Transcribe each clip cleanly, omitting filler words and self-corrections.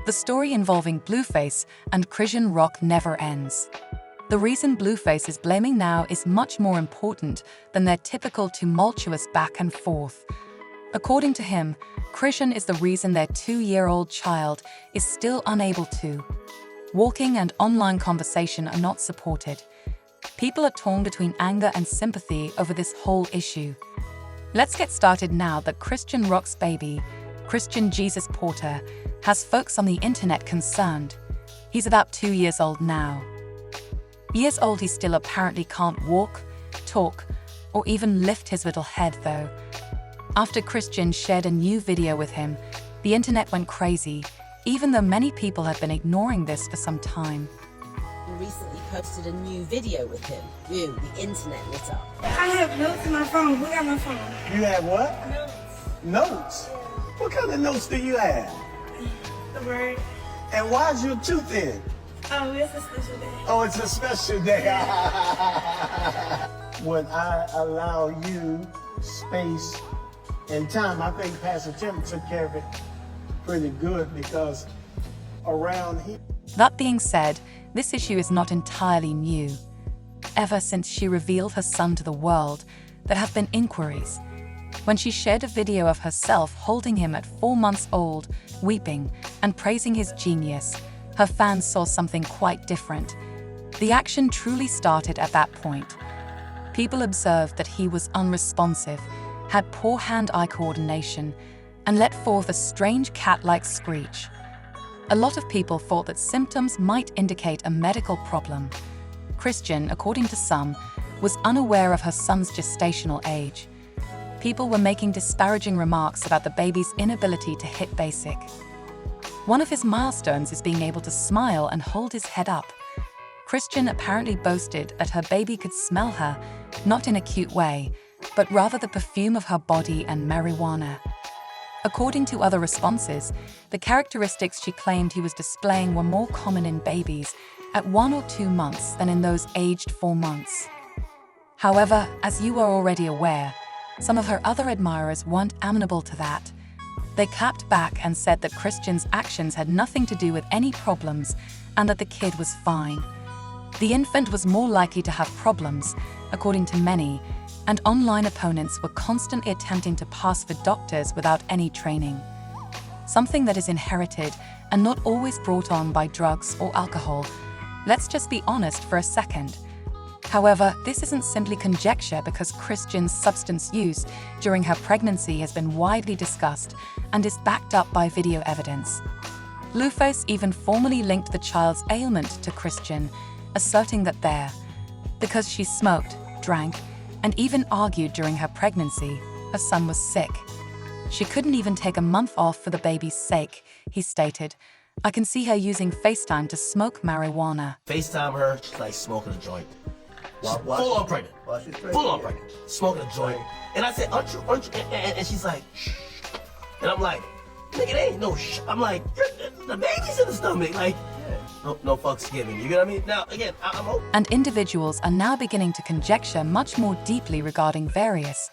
The story involving Blueface and Chrisean Rock never ends. The reason Blueface is blaming now is much more important than their typical tumultuous back and forth. According to him, Chrisean is the reason their 2-year-old child is still unable to. Walking and online conversation are not supported. People are torn between anger and sympathy over this whole issue. Let's get started now that Chrisean Rock's baby, Christian Jesus Porter, has folks on the internet concerned. He's about 2 years old now. Years old, he still apparently can't walk, talk, or even lift his little head though. After Chrisean shared a new video with him, the internet went crazy, even though many people have been ignoring this for some time. We recently posted a new video with him. Boom, the internet lit up. I have notes in my phone. Look at my phone. You have what? Notes. Notes? What kind of notes do you have? The word. And why is your tooth in? Oh, it's a special day. Oh, it's a special day. When I allow you space and time, I think Pastor Tim took care of it pretty good because around here. That being said, this issue is not entirely new. Ever since she revealed her son to the world, there have been inquiries. When she shared a video of herself holding him at 4 months old, weeping and praising his genius, her fans saw something quite different. The action truly started at that point. People observed that he was unresponsive, had poor hand-eye coordination, and let forth a strange cat-like screech. A lot of people thought that symptoms might indicate a medical problem. Chrisean, according to some, was unaware of her son's gestational age. People were making disparaging remarks about the baby's inability to hit basic. One of his milestones is being able to smile and hold his head up. Chrisean apparently boasted that her baby could smell her, not in a cute way, but rather the perfume of her body and marijuana. According to other responses, the characteristics she claimed he was displaying were more common in babies at 1 or 2 months than in those aged 4 months. However, as you are already aware, some of her other admirers weren't amenable to that. They clapped back and said that Chrisean's actions had nothing to do with any problems and that the kid was fine. The infant was more likely to have problems, according to many, and online opponents were constantly attempting to pass for doctors without any training. Something that is inherited and not always brought on by drugs or alcohol. Let's just be honest for a second. However, this isn't simply conjecture because Chrisean's substance use during her pregnancy has been widely discussed and is backed up by video evidence. Blueface even formally linked the child's ailment to Chrisean, asserting that because she smoked, drank, and even argued during her pregnancy, her son was sick. She couldn't even take a month off for the baby's sake, he stated. I can see her using FaceTime to smoke marijuana. FaceTime her, she's like smoking a joint. Full on pregnant. Full on pregnant. Smoking a joint. And I said, aren't you? And she's like, shh. And I'm like, nigga, it ain't no shh. I'm like, the baby's in the stomach. Like, no fucks given. You get what I mean? Now, again, I'm open. And individuals are now beginning to conjecture much more deeply regarding various,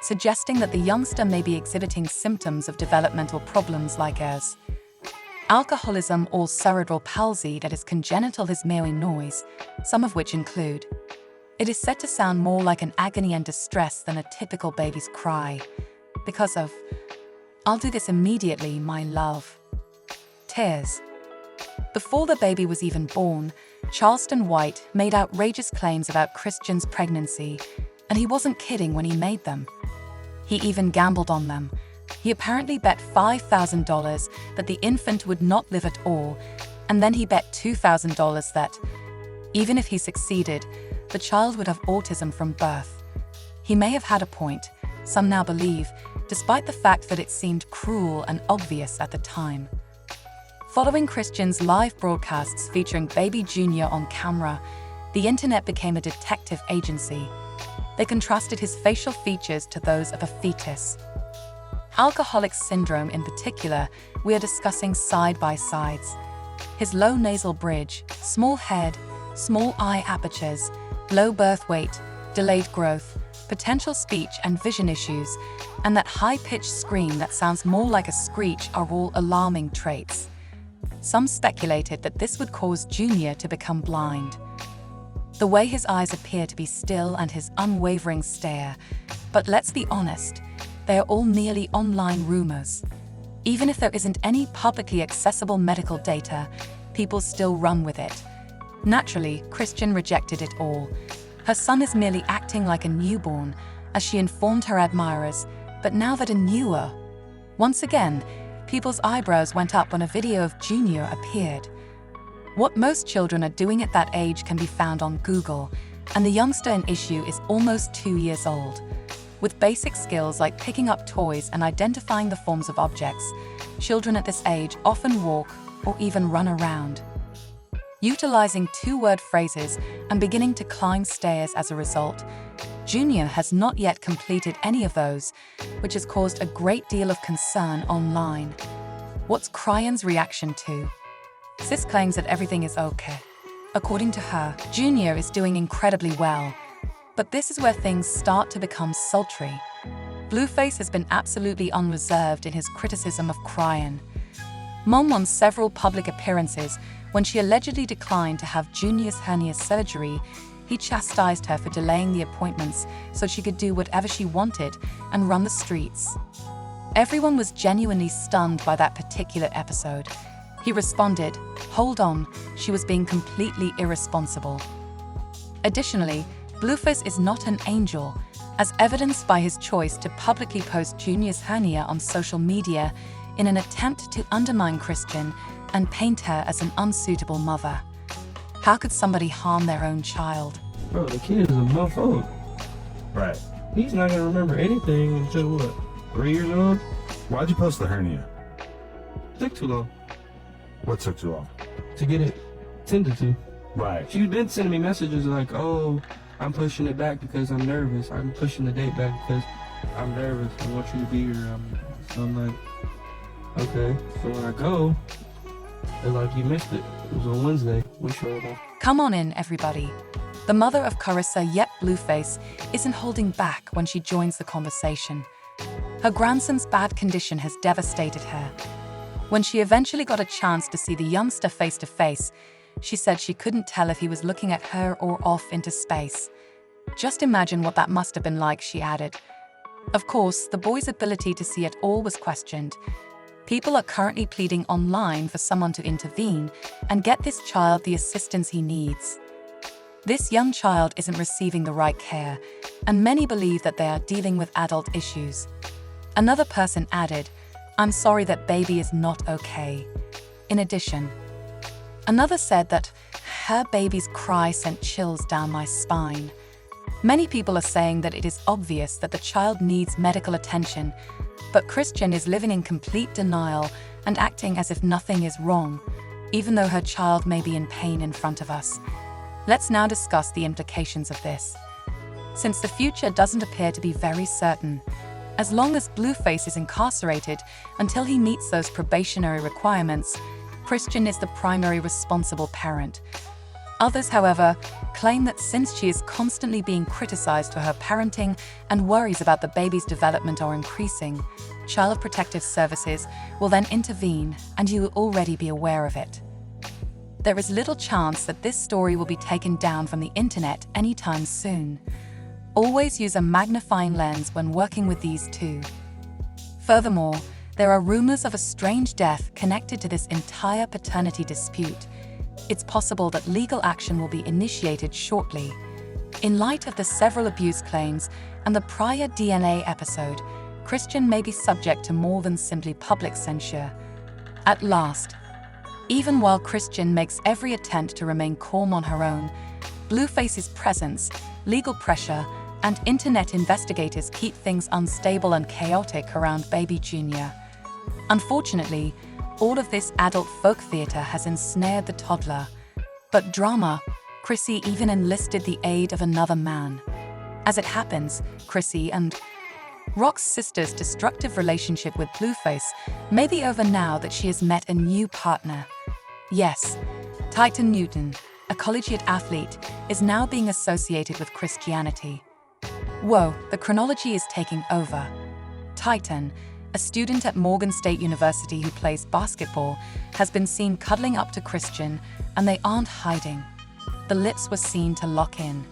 suggesting that the youngster may be exhibiting symptoms of developmental problems like as alcoholism or cerebral palsy that is congenital Ismaili noise, some of which include. It is said to sound more like an agony and distress than a typical baby's cry, because of, I'll do this immediately, my love. Tears. Before the baby was even born, Charleston White made outrageous claims about Chrisean's pregnancy, and he wasn't kidding when he made them. He even gambled on them. He apparently bet $5,000 that the infant would not live at all, and then he bet $2,000 that, even if he succeeded, the child would have autism from birth. He may have had a point, some now believe, despite the fact that it seemed cruel and obvious at the time. Following Chrisean's live broadcasts featuring Baby Jr. on camera, the internet became a detective agency. They contrasted his facial features to those of a fetus. Alcoholic syndrome in particular, we are discussing side by sides. His low nasal bridge, small head, small eye apertures, low birth weight, delayed growth, potential speech and vision issues, and that high-pitched scream that sounds more like a screech are all alarming traits. Some speculated that this would cause Junior to become blind. The way his eyes appear to be still and his unwavering stare, but let's be honest, they are all merely online rumors. Even if there isn't any publicly accessible medical data, people still run with it. Naturally, Chrisean rejected it all. Her son is merely acting like a newborn, as she informed her admirers, but now that a newer. Once again, people's eyebrows went up when a video of Junior appeared. What most children are doing at that age can be found on Google, and the youngster in issue is almost 2 years old. With basic skills like picking up toys and identifying the forms of objects, children at this age often walk or even run around. Utilizing 2-word phrases and beginning to climb stairs as a result, Junior has not yet completed any of those, which has caused a great deal of concern online. What's Chrisean's reaction to? Sis claims that everything is okay. According to her, Junior is doing incredibly well. But this is where things start to become sultry. Blueface has been absolutely unreserved in his criticism of Chrisean. Mom won several public appearances when she allegedly declined to have Junior's hernia surgery. He chastised her for delaying the appointments so she could do whatever she wanted and run the streets. Everyone was genuinely stunned by that particular episode. He responded, "Hold on, she was being completely irresponsible." Additionally, Blueface is not an angel, as evidenced by his choice to publicly post Junior's hernia on social media in an attempt to undermine Chrisean and paint her as an unsuitable mother. How could somebody harm their own child? Bro, the kid is a month old. Right. He's not gonna remember anything until what? 3 years old? Why'd you post the hernia? Took too long What took too long? to get it tended to. Right. She's been sending me messages like, "Oh, I'm pushing it back because I'm nervous. I'm pushing the date back because I'm nervous. I want you to be here." So I'm like, okay. So when I go, they're like, "You missed it. It was on Wednesday. We showed up." Come on in, everybody. The mother of Carissa, yet Blueface, isn't holding back when she joins the conversation. Her grandson's bad condition has devastated her. When she eventually got a chance to see the youngster face to face, she said she couldn't tell if he was looking at her or off into space. Just imagine what that must have been like, she added. Of course, the boy's ability to see at all was questioned. People are currently pleading online for someone to intervene and get this child the assistance he needs. This young child isn't receiving the right care, and many believe that they are dealing with adult issues. Another person added, "I'm sorry that baby is not okay." In addition, another said that her baby's cry sent chills down my spine. Many people are saying that it is obvious that the child needs medical attention, but Chrisean is living in complete denial and acting as if nothing is wrong, even though her child may be in pain in front of us. Let's now discuss the implications of this. Since the future doesn't appear to be very certain, as long as Blueface is incarcerated until he meets those probationary requirements, Chrisean is the primary responsible parent. Others, however, claim that since she is constantly being criticized for her parenting and worries about the baby's development are increasing, Child Protective Services will then intervene, and you will already be aware of it. There is little chance that this story will be taken down from the internet anytime soon. Always use a magnifying lens when working with these two. Furthermore, there are rumors of a strange death connected to this entire paternity dispute. It's possible that legal action will be initiated shortly. In light of the several abuse claims and the prior DNA episode, Chrisean may be subject to more than simply public censure. At last, even while Chrisean makes every attempt to remain calm on her own, Blueface's presence, legal pressure, and internet investigators keep things unstable and chaotic around baby Junior. Unfortunately, all of this adult folk theater has ensnared the toddler. But drama, Chrissy even enlisted the aid of another man. As it happens, Chrissy and Rock's sister's destructive relationship with Blueface may be over now that she has met a new partner. Yes, Titan Newton, a collegiate athlete, is now being associated with Christianity. Whoa, the chronology is taking over. Titan, a student at Morgan State University who plays basketball, has been seen cuddling up to Chrisean, and they aren't hiding. The lips were seen to lock in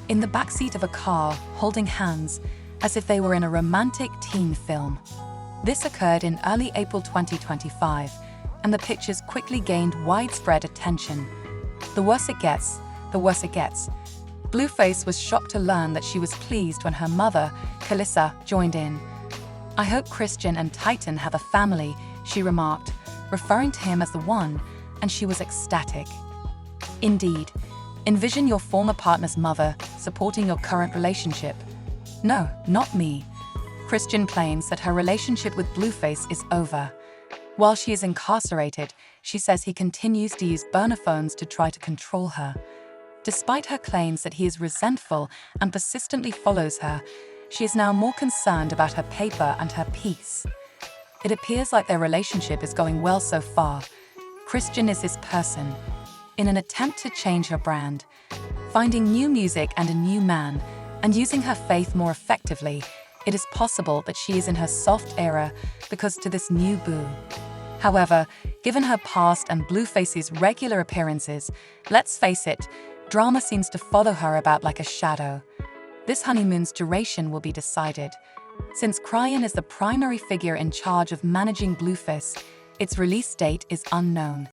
the backseat of a car, holding hands, as if they were in a romantic teen film. This occurred in early April 2025, and the pictures quickly gained widespread attention. The worse it gets, the worse it gets. Blueface was shocked to learn that she was pleased when her mother, Kalissa, joined in. "I hope Chrisean and Titan have a family," she remarked, referring to him as the one, and she was ecstatic. Indeed, envision your former partner's mother supporting your current relationship. No, not me. Chrisean claims that her relationship with Blueface is over. While she is incarcerated, she says he continues to use burner phones to try to control her. Despite her claims that he is resentful and persistently follows her, she is now more concerned about her paper and her peace. It appears like their relationship is going well so far. Chrisean is this person, in an attempt to change her brand, finding new music and a new man, and using her faith more effectively. It is possible that she is in her soft era because to this new boo. However, given her past and Blueface's regular appearances, let's face it, drama seems to follow her about like a shadow. This honeymoon's duration will be decided. Since Chrisean is the primary figure in charge of managing Blueface, its release date is unknown.